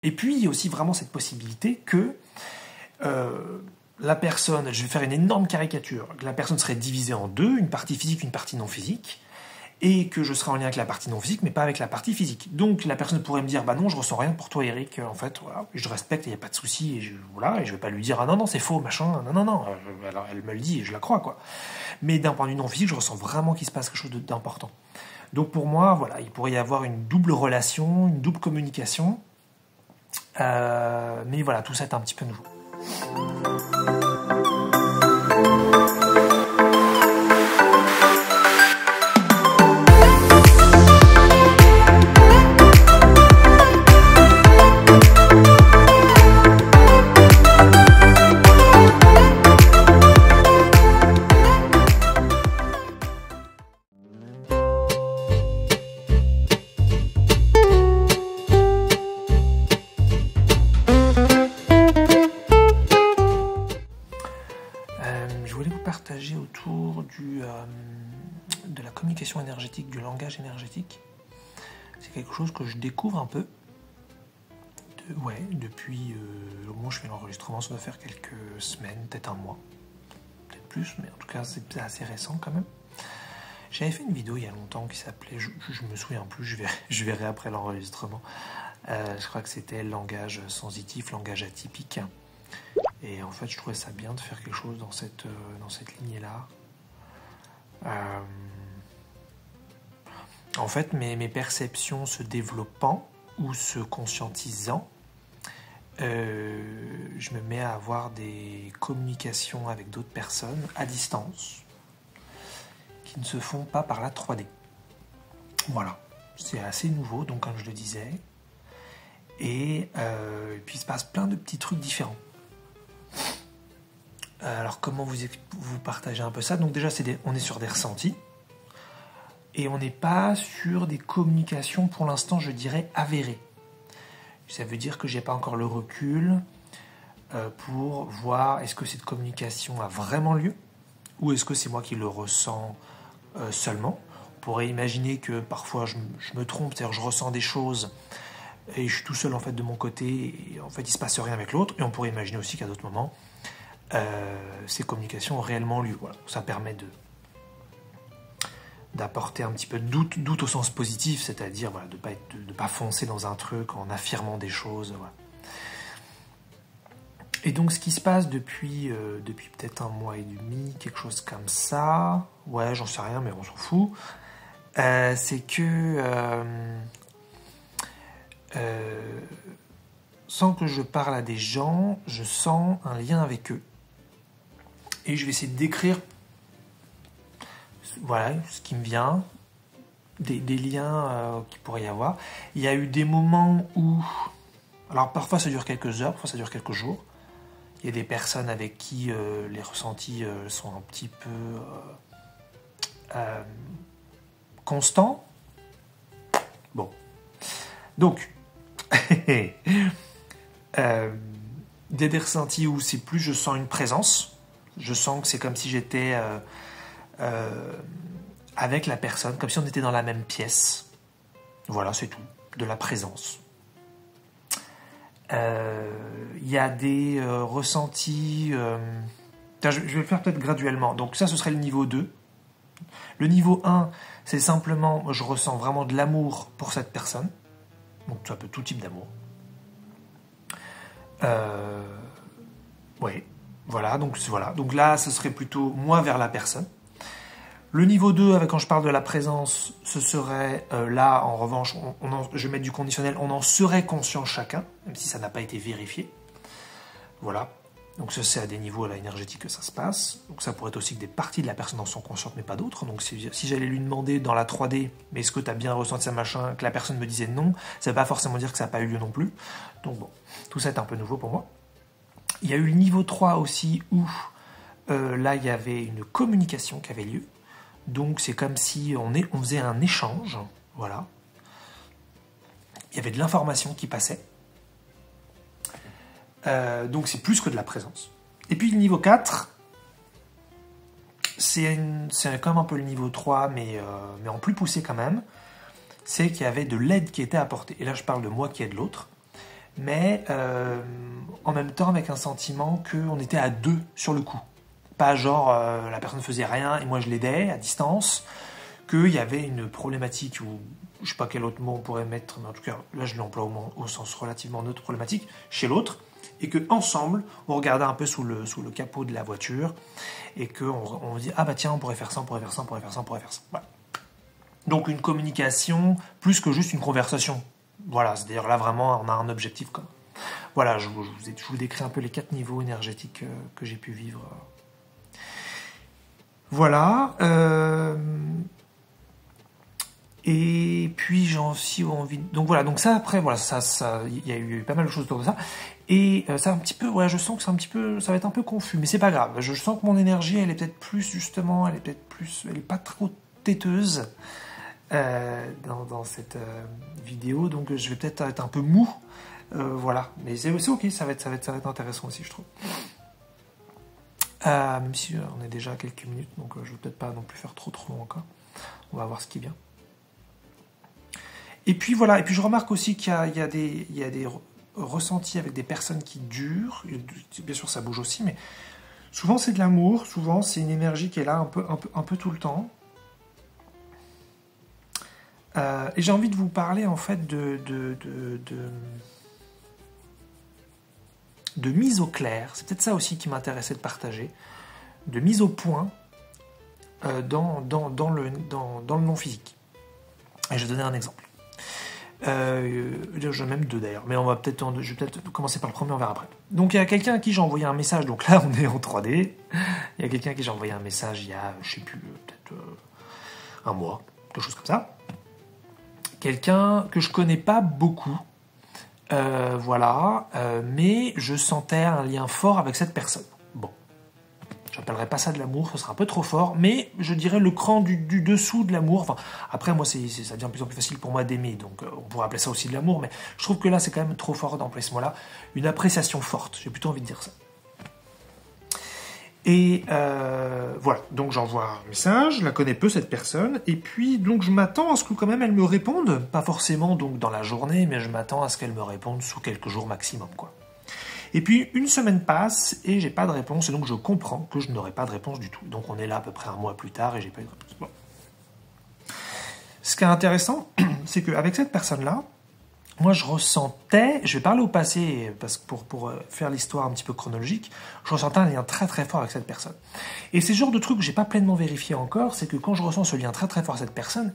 Et puis, il y a aussi vraiment cette possibilité que la personne, je vais faire une énorme caricature, que la personne serait divisée en deux, une partie physique, une partie non physique, et que je serai en lien avec la partie non physique, mais pas avec la partie physique. Donc la personne pourrait me dire, bah non, je ressens rien pour toi, Eric, en fait, voilà, je respecte, il n'y a pas de souci, et voilà, et je vais pas lui dire, ah non, non, c'est faux, machin, non, alors elle me le dit, et je la crois, quoi. Mais d'un point de vue non physique, je ressens vraiment qu'il se passe quelque chose d'important. Donc pour moi, voilà, il pourrait y avoir une double relation, une double communication, mais voilà, tout ça est un petit peu nouveau. Je voulais vous partager autour de la communication énergétique, du langage énergétique. C'est quelque chose que je découvre un peu. Depuis le moment où je fais l'enregistrement, ça doit faire quelques semaines, peut-être un mois, peut-être plus, mais en tout cas c'est assez récent quand même. J'avais fait une vidéo il y a longtemps qui s'appelait, je me souviens plus, je verrai après l'enregistrement. Je crois que c'était langage sensitif, langage atypique. Et en fait, je trouvais ça bien de faire quelque chose dans cette lignée-là. En fait, mes perceptions se développant ou se conscientisant, je me mets à avoir des communications avec d'autres personnes à distance qui ne se font pas par la 3D. Voilà, c'est assez nouveau, donc comme je le disais. Et puis il se passe plein de petits trucs différents. Alors comment vous partagez un peu ça? Donc déjà, on est sur des ressentis. Et on n'est pas sur des communications, pour l'instant, je dirais, avérées. Ça veut dire que je n'ai pas encore le recul pour voir est-ce que cette communication a vraiment lieu ou est-ce que c'est moi qui le ressens seulement. On pourrait imaginer que parfois je me trompe, c'est-à-dire que je ressens des choses et je suis tout seul en fait de mon côté et en fait il ne se passe rien avec l'autre. Et on pourrait imaginer aussi qu'à d'autres moments, ces communications ont réellement lieu. Voilà. Ça permet d'apporter un petit peu de doute au sens positif, c'est-à-dire voilà, de ne pas foncer dans un truc en affirmant des choses. Voilà. Et donc ce qui se passe depuis peut-être un mois et demi, quelque chose comme ça, ouais j'en sais rien mais on s'en fout, c'est que sans que je parle à des gens, je sens un lien avec eux. Et je vais essayer de décrire voilà, ce qui me vient, des liens qu'il pourrait y avoir. Il y a eu des moments où, alors parfois ça dure quelques heures, parfois ça dure quelques jours. Il y a des personnes avec qui les ressentis sont un petit peu constants. Bon. Donc, il y a des ressentis où c'est plus je sens une présence. Je sens que c'est comme si j'étais avec la personne, comme si on était dans la même pièce. Voilà, c'est tout. De la présence. Il y a des ressentis... je vais le faire peut-être graduellement. Donc ça, ce serait le niveau 2. Le niveau 1, c'est simplement, je ressens vraiment de l'amour pour cette personne. Donc ça peut tout type d'amour. Oui, voilà. Donc là, ce serait plutôt moi vers la personne. Le niveau 2, quand je parle de la présence, ce serait là, en revanche, je vais mettre du conditionnel, on en serait conscient chacun, même si ça n'a pas été vérifié. Voilà. Donc ça, c'est à des niveaux énergétiques que ça se passe. Donc ça pourrait être aussi que des parties de la personne en sont conscientes, mais pas d'autres. Donc si j'allais lui demander dans la 3D, mais est-ce que tu as bien ressenti ça, machin, que la personne me disait non, ça ne veut pas forcément dire que ça n'a pas eu lieu non plus. Donc bon, tout ça est un peu nouveau pour moi. Il y a eu le niveau 3 aussi, où là, il y avait une communication qui avait lieu. Donc c'est comme si on faisait un échange, voilà. Il y avait de l'information qui passait. Donc c'est plus que de la présence. Et puis le niveau 4, c'est quand même un peu le niveau 3, mais en plus poussé quand même. C'est qu'il y avait de l'aide qui était apportée. Et là je parle de moi qui aide l'autre. mais en même temps avec un sentiment qu'on était à deux sur le coup. Pas genre la personne faisait rien et moi je l'aidais à distance, qu'il y avait une problématique, ou je sais pas quel autre mot on pourrait mettre, mais en tout cas là je l'emploie au sens relativement neutre, problématique, chez l'autre, et qu'ensemble on regardait un peu sous le capot de la voiture, et qu'on dit ah bah tiens on pourrait faire ça, on pourrait faire ça, on pourrait faire ça, on pourrait faire ça. Voilà. Donc une communication plus que juste une conversation. Voilà, c'est-à-dire là vraiment on a un objectif commun. Voilà, je vous décris un peu les 4 niveaux énergétiques que j'ai pu vivre. Voilà. Et puis j'ai aussi envie. Donc voilà, donc ça après, voilà, il y a eu pas mal de choses autour de ça. Et c'est un petit peu, ouais, je sens que c'est un petit peu, ça va être un peu confus, mais c'est pas grave. Je sens que mon énergie, elle est peut-être plus justement, elle est pas trop têteuse dans cette vidéo, donc je vais peut-être être un peu mou. Voilà, mais c'est ok, ça va être intéressant aussi, je trouve. Même si on est déjà à quelques minutes, donc je vais peut-être pas non plus faire trop long encore. On va voir ce qui vient. Et puis voilà, et puis je remarque aussi qu'il y a des ressentis avec des personnes qui durent. Bien sûr, ça bouge aussi, mais souvent c'est de l'amour, souvent c'est une énergie qui est là un peu tout le temps. Et j'ai envie de vous parler en fait de mise au clair. C'est peut-être ça aussi qui m'intéressait de partager, de mise au point dans le non physique. Et je vais donner un exemple. J'en ai même 2 d'ailleurs, mais je vais peut-être commencer par le premier, on verra après. Donc il y a quelqu'un à qui j'ai envoyé un message, donc là on est en 3D. Il y a quelqu'un à qui j'ai envoyé un message il y a, je sais plus, peut-être un mois, quelque chose comme ça. Quelqu'un que je connais pas beaucoup, voilà, mais je sentais un lien fort avec cette personne. Bon, j'appellerais pas ça de l'amour, ce sera un peu trop fort, mais je dirais le cran du dessous de l'amour. Enfin, après, moi, ça devient de plus en plus facile pour moi d'aimer, donc on pourrait appeler ça aussi de l'amour, mais je trouve que là, c'est quand même trop fort d'employer ce mot-là. Une appréciation forte, j'ai plutôt envie de dire ça. Et voilà, donc j'envoie un message, je la connais peu cette personne, et puis donc je m'attends à ce que quand même elle me réponde, pas forcément donc dans la journée, mais je m'attends à ce qu'elle me réponde sous quelques jours maximum, quoi. Et puis une semaine passe et j'ai pas de réponse, et donc je comprends que je n'aurai pas de réponse du tout. Donc on est là à peu près un mois plus tard et j'ai pas eu de réponse. Bon. Ce qui est intéressant, c'est qu'avec cette personne-là, moi je ressentais, je vais parler au passé parce que pour faire l'histoire un petit peu chronologique, je ressentais un lien très très fort avec cette personne. Et c'est le genre de truc que j'ai pas pleinement vérifié encore, c'est que quand je ressens ce lien très très fort avec cette personne,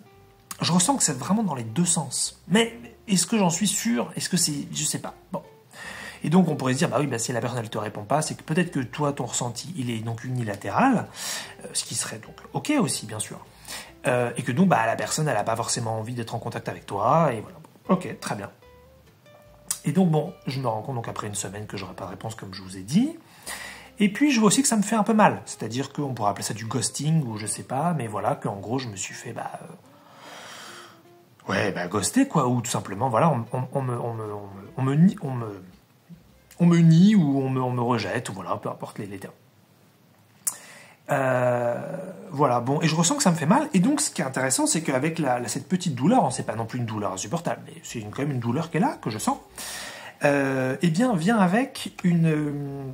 je ressens que c'est vraiment dans les deux sens. Mais est-ce que j'en suis sûr? Est-ce que c'est... Je sais pas. Bon. Et donc on pourrait se dire, bah oui, bah, si la personne elle te répond pas, c'est que peut-être que toi ton ressenti il est donc unilatéral, ce qui serait donc ok aussi bien sûr. Et que donc bah, la personne elle a pas forcément envie d'être en contact avec toi, et voilà. Ok, très bien. Et donc bon, je me rends compte donc après une semaine que j'aurai pas de réponse comme je vous ai dit. Et puis je vois aussi que ça me fait un peu mal. C'est-à-dire qu'on pourrait appeler ça du ghosting ou je sais pas, mais voilà, qu'en gros je me suis fait ghoster quoi, ou tout simplement voilà, on me nie ou on me rejette, ou voilà, peu importe les termes. Voilà, bon, et je ressens que ça me fait mal, et donc ce qui est intéressant, c'est qu'avec cette petite douleur, c'est pas non plus une douleur insupportable, mais c'est quand même une douleur qui est là, que je sens, eh bien, vient avec le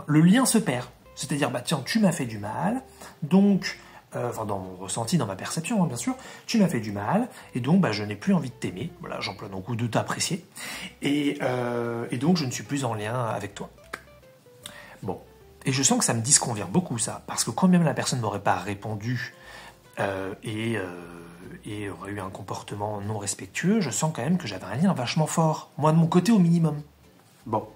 lien se perd. C'est-à-dire, bah tiens, tu m'as fait du mal, donc, dans mon ressenti, dans ma perception, hein, bien sûr, tu m'as fait du mal, et donc, bah, je n'ai plus envie de t'aimer, voilà, j'emploie donc, ou de t'apprécier, et donc, je ne suis plus en lien avec toi. Bon. Et je sens que ça me disconvient beaucoup, ça, parce que quand même la personne n'aurait pas répondu et aurait eu un comportement non respectueux, je sens quand même que j'avais un lien vachement fort, moi de mon côté au minimum. Bon.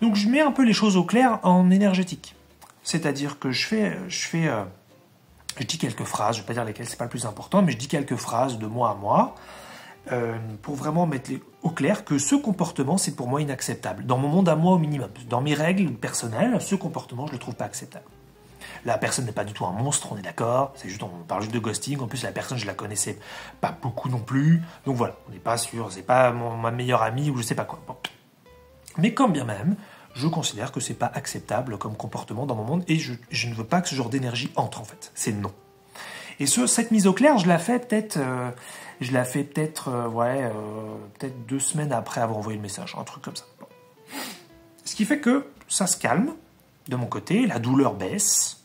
Donc je mets un peu les choses au clair en énergétique. C'est-à-dire que je dis quelques phrases, je ne vais pas dire lesquelles, c'est pas le plus important, mais je dis quelques phrases de moi à moi, pour vraiment mettre au clair que ce comportement, c'est pour moi inacceptable. Dans mon monde à moi au minimum. Dans mes règles personnelles, ce comportement, je le trouve pas acceptable. La personne n'est pas du tout un monstre, on est d'accord. On parle juste de ghosting. En plus, la personne, je la connaissais pas beaucoup non plus. Donc voilà, on n'est pas sûr, c'est pas ma meilleure amie ou je sais pas quoi. Bon. Mais quand bien même, je considère que c'est pas acceptable comme comportement dans mon monde et je ne veux pas que ce genre d'énergie entre en fait. C'est non. Et cette mise au clair, je la fais peut-être, peut-être 2 semaines après avoir envoyé le message, un truc comme ça. Bon. Ce qui fait que ça se calme de mon côté, la douleur baisse.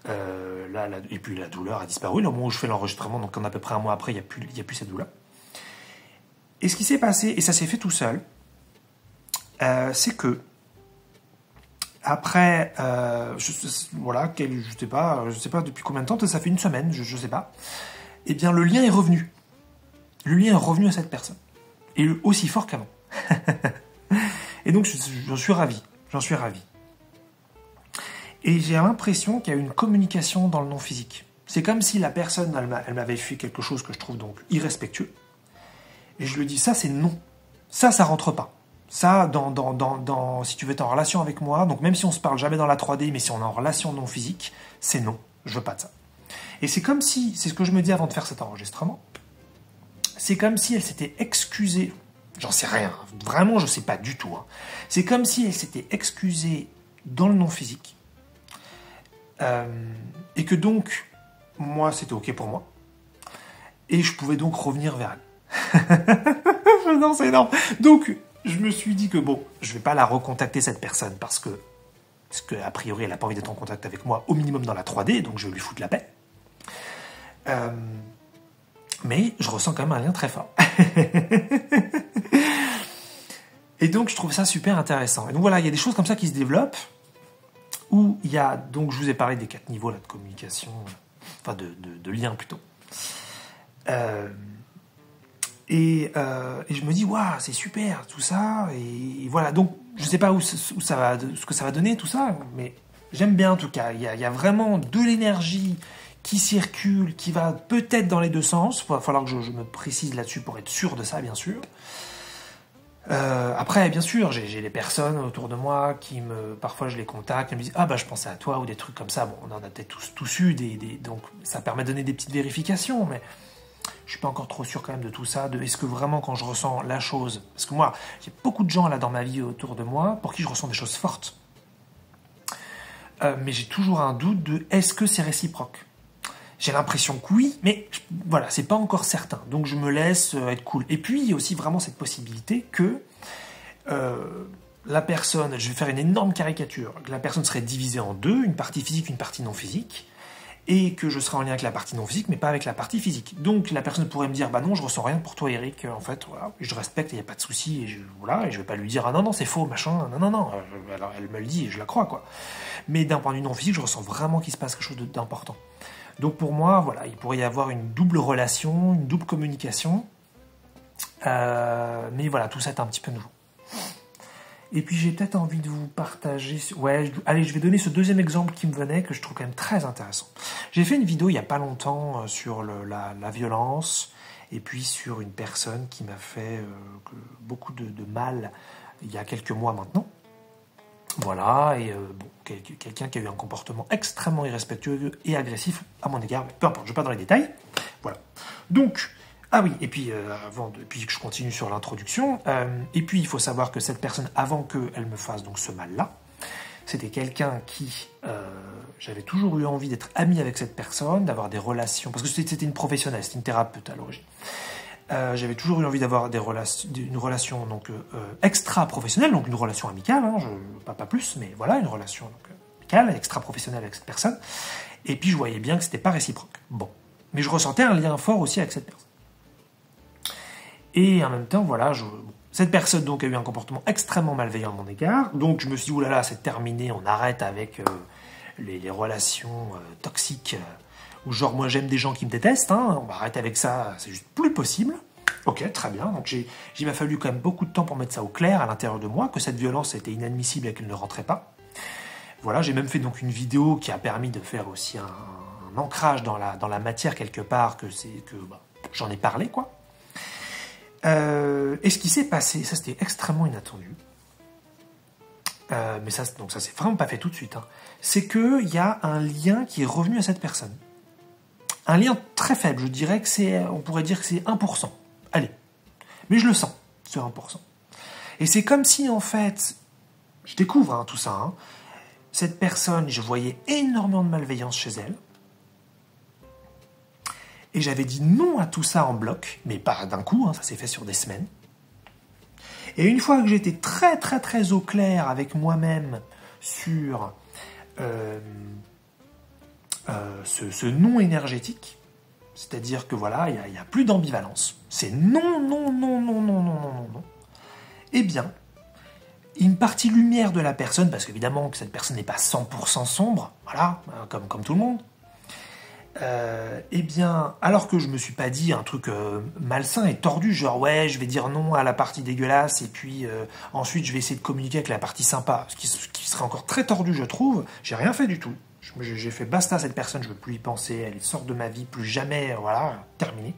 Et puis la douleur a disparu. Le moment où je fais l'enregistrement, donc à peu près un mois après, il n'y a plus cette douleur. Et ce qui s'est passé, et ça s'est fait tout seul, c'est que après, je sais pas depuis combien de temps, ça fait une semaine, je sais pas. Eh bien, le lien est revenu. Le lien est revenu à cette personne, et aussi fort qu'avant. Et donc, j'en suis ravi. Et j'ai l'impression qu'il y a une communication dans le non physique. C'est comme si la personne, elle m'avait fait quelque chose que je trouve donc irrespectueux. Et je lui dis, ça c'est non. Ça rentre pas. Ça, si tu veux être en relation avec moi, donc même si on se parle jamais dans la 3D, mais si on est en relation non physique, c'est non. Je veux pas de ça. Et c'est comme si, c'est ce que je me dis avant de faire cet enregistrement, c'est comme si elle s'était excusée. J'en sais rien. Vraiment, je sais pas du tout. Hein. C'est comme si elle s'était excusée dans le non physique. Et que donc, moi, c'était OK pour moi. Et je pouvais donc revenir vers elle. Non, c'est énorme. Donc, je me suis dit que bon, je vais pas la recontacter, cette personne, parce que a priori, elle n'a pas envie d'être en contact avec moi, au minimum dans la 3D, donc je vais lui foutre la paix. Mais je ressens quand même un lien très fort. Et donc, je trouve ça super intéressant. Et donc voilà, il y a des choses comme ça qui se développent, où il y a, donc je vous ai parlé des 4 niveaux là, de communication, enfin de lien plutôt. Et je me dis, waouh, c'est super, tout ça. Et voilà, donc je ne sais pas ce que ça va donner, tout ça, mais j'aime bien en tout cas. Il y a vraiment de l'énergie qui circule, qui va peut-être dans les deux sens. Il va falloir que je me précise là-dessus pour être sûr de ça, bien sûr. Après, bien sûr, j'ai des personnes autour de moi parfois je les contacte, elles me disent, ah bah je pensais à toi, ou des trucs comme ça. Bon, on en a peut-être tous eu, donc ça permet de donner des petites vérifications, mais je suis pas encore trop sûr quand même de tout ça, est-ce que vraiment quand je ressens la chose, parce que moi, il y a beaucoup de gens là dans ma vie autour de moi pour qui je ressens des choses fortes. Mais j'ai toujours un doute de, est-ce que c'est réciproque ? J'ai l'impression que oui, mais voilà, c'est pas encore certain. Donc je me laisse être cool. Et puis il y a aussi vraiment cette possibilité que la personne, je vais faire une énorme caricature, que la personne serait divisée en deux, une partie physique, une partie non physique, et que je serai en lien avec la partie non physique, mais pas avec la partie physique. Donc la personne pourrait me dire, bah non, je ressens rien pour toi, Eric, en fait, voilà, je respecte, il n'y a pas de souci, et je vais pas lui dire, ah non, c'est faux, machin, non, alors elle me le dit, et je la crois, quoi. Mais d'un point de vue non physique, je ressens vraiment qu'il se passe quelque chose d'important. Donc pour moi, voilà, il pourrait y avoir une double relation, une double communication, mais voilà, tout ça est un petit peu nouveau. Et puis j'ai peut-être envie de vous partager... allez, je vais donner ce deuxième exemple qui me venait, que je trouve quand même très intéressant. J'ai fait une vidéo il n'y a pas longtemps sur la violence, et puis sur une personne qui m'a fait beaucoup de mal il y a quelques mois maintenant. Voilà, et quelqu'un qui a eu un comportement extrêmement irrespectueux et agressif à mon égard, mais peu importe, je ne vais pas dans les détails. Voilà. Donc... Ah oui, et puis puis que je continue sur l'introduction, et puis il faut savoir que cette personne, avant qu'elle me fasse donc ce mal-là, c'était quelqu'un qui, j'avais toujours eu envie d'être ami avec cette personne, d'avoir des relations, parce que c'était une professionnelle, c'était une thérapeute à l'origine. J'avais toujours eu envie d'avoir une relation donc extra-professionnelle, donc une relation amicale, hein, pas plus, mais voilà, une relation donc, amicale, extra-professionnelle avec cette personne, et puis je voyais bien que c'était pas réciproque. Bon, mais je ressentais un lien fort aussi avec cette personne. Et en même temps, voilà, cette personne donc a eu un comportement extrêmement malveillant à mon égard. Donc je me suis dit, oulala, c'est terminé, on arrête avec les relations toxiques, où genre moi j'aime des gens qui me détestent, hein, on va arrêter avec ça, c'est juste plus possible. Ok, très bien, donc il m'a fallu quand même beaucoup de temps pour mettre ça au clair à l'intérieur de moi, que cette violence était inadmissible et qu'elle ne rentrait pas. Voilà, j'ai même fait donc une vidéo qui a permis de faire aussi un ancrage dans la matière quelque part, j'en ai parlé, quoi. Et ce qui s'est passé, ça c'était extrêmement inattendu, mais ça s'est vraiment pas fait tout de suite, hein. C'est qu'il y a un lien qui est revenu à cette personne. Un lien très faible, je dirais on pourrait dire que c'est 1%. Allez, mais je le sens, ce 1%. Et c'est comme si en fait, je découvre tout ça, hein, cette personne, je voyais énormément de malveillance chez elle, Et j'avais dit non à tout ça en bloc, mais pas d'un coup, hein, ça s'est fait sur des semaines. Et une fois que j'étais très très très au clair avec moi-même sur ce non énergétique, c'est-à-dire que voilà, il n'y a plus d'ambivalence, c'est non, non, non, non, non, non, non, non, non, eh bien, une partie lumière de la personne, parce qu'évidemment que cette personne n'est pas 100% sombre, voilà, comme tout le monde, eh bien, alors que je me suis pas dit un truc malsain et tordu, genre ouais, je vais dire non à la partie dégueulasse et puis ensuite je vais essayer de communiquer avec la partie sympa, ce qui serait encore très tordu, je trouve. J'ai rien fait du tout. J'ai fait basta, cette personne, je veux plus y penser, elle sort de ma vie, plus jamais, voilà, terminé.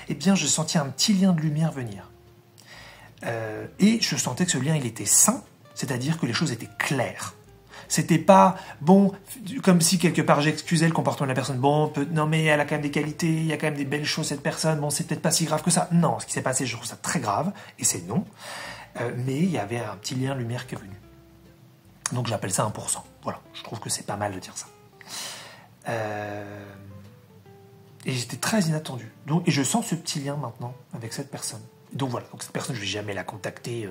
Eh bien, je sentis un petit lien de lumière venir. Et je sentais que ce lien, il était sain, c'est-à-dire que les choses étaient claires. C'était pas, bon, comme si quelque part j'excusais le comportement de la personne. Bon, non mais elle a quand même des qualités, il y a quand même des belles choses cette personne, bon, c'est peut-être pas si grave que ça. Non, ce qui s'est passé, je trouve ça très grave, et c'est non. Mais il y avait un petit lien lumière qui est venu. Donc j'appelle ça 1%. Voilà, je trouve que c'est pas mal de dire ça. Et j'étais très inattendu. Donc, et je sens ce petit lien maintenant avec cette personne. Donc voilà, donc cette personne, je ne vais jamais la contacter,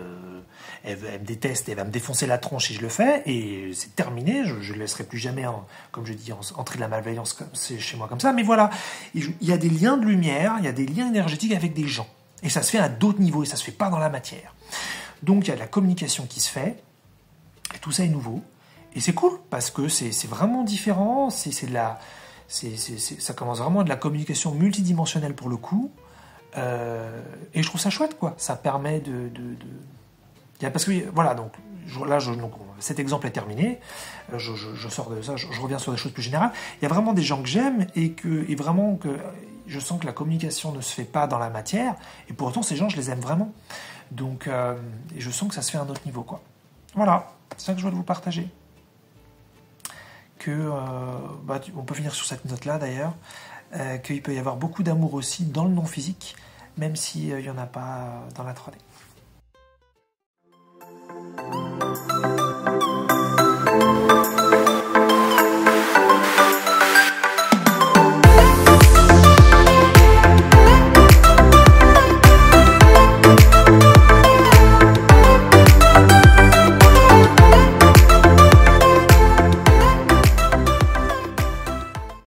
elle me déteste, elle va me défoncer la tronche si je le fais, et c'est terminé, je ne laisserai plus jamais, comme je dis, entrer de la malveillance chez moi comme ça, mais voilà, il y a des liens de lumière, il y a des liens énergétiques avec des gens, et ça se fait à d'autres niveaux, et ça ne se fait pas dans la matière. Donc il y a de la communication qui se fait, et tout ça est nouveau, et c'est cool, parce que c'est vraiment différent, ça commence vraiment à de la communication multidimensionnelle pour le coup. Et je trouve ça chouette, quoi. Ça permet parce que, voilà, donc, cet exemple est terminé. Je sors de ça, je reviens sur des choses plus générales. Il y a vraiment des gens que j'aime et vraiment que je sens que la communication ne se fait pas dans la matière. Et pourtant, ces gens, je les aime vraiment. Donc, et je sens que ça se fait à un autre niveau, quoi. Voilà, c'est ça que je voulais vous partager. On peut finir sur cette note-là, d'ailleurs. Qu'il peut y avoir beaucoup d'amour aussi dans le non-physique, même s'il n'y en a pas dans la 3D.